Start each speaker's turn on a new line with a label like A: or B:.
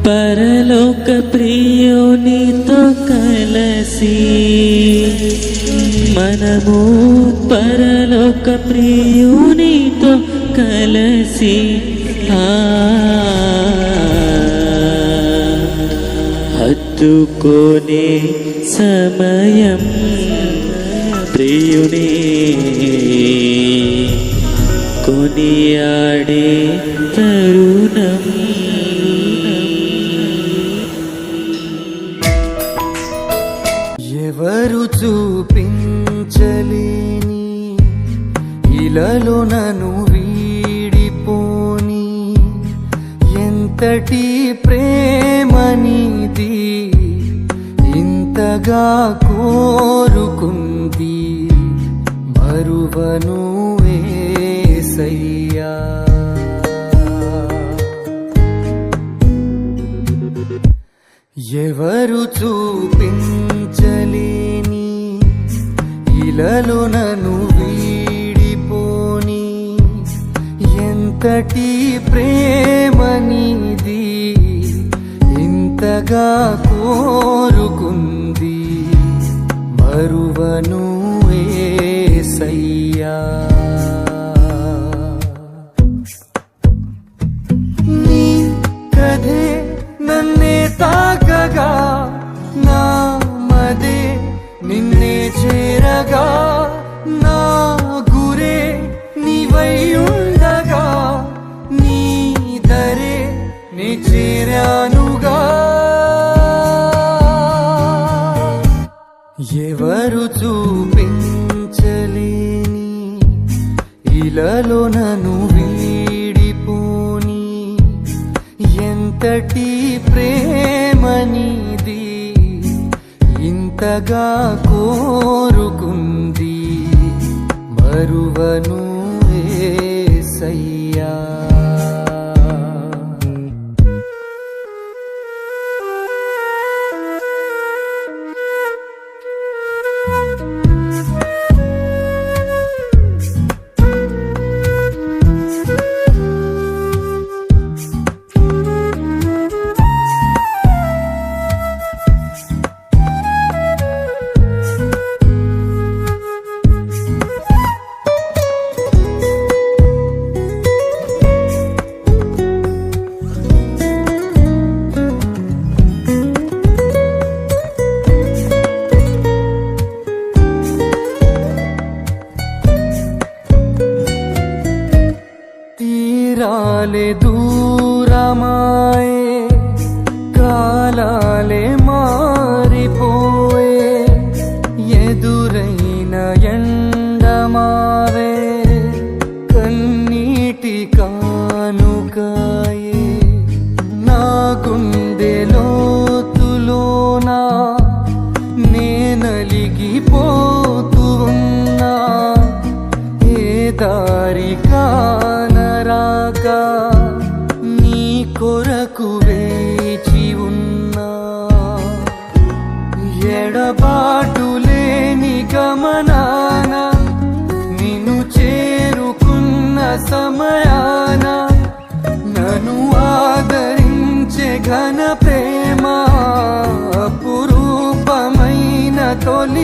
A: పరలోక ప్రియునితో కలసి మనము పరలోక ప్రియునితో కలసి హత్తుకొనే సమయం ప్రియుని కొనియాడే తరుణం.
B: ఎవరు చూపించలేని ఇలలో నన్ను వీడిపోని ఎంతటి ప్రేమనిది ఇంతగా కోరుకుంది మరువను యేసయ్యా. ఎవరు చూపించలేని ఇలలో నన్ను వీడిపోని ఎంతటి ప్రేమనిది ఇంతగా కోరుకుంది మరువను యేసయ్యా. నీ కథే నన్నే తాకగా నా మదే నిన్నే చేరగా నా గురే నీవై ఉండగా నీ దరే నీ చేరానుగా. ఎవరు చూపించలేని ఇలలో నన్ను వీడిపోని ఎంతటి ప్రేమనిది ఇంతగా కోరుకుంది మరువను యేసయ్యా. తీరాలే దూరమాయే కాలాలే మారిపోయే ఎదురైన ఎండమావే కన్నీటి కానుకాయే నా గుండె లోతులోనా నేనలిగిపోతూ ఉన్నా ఏ దారి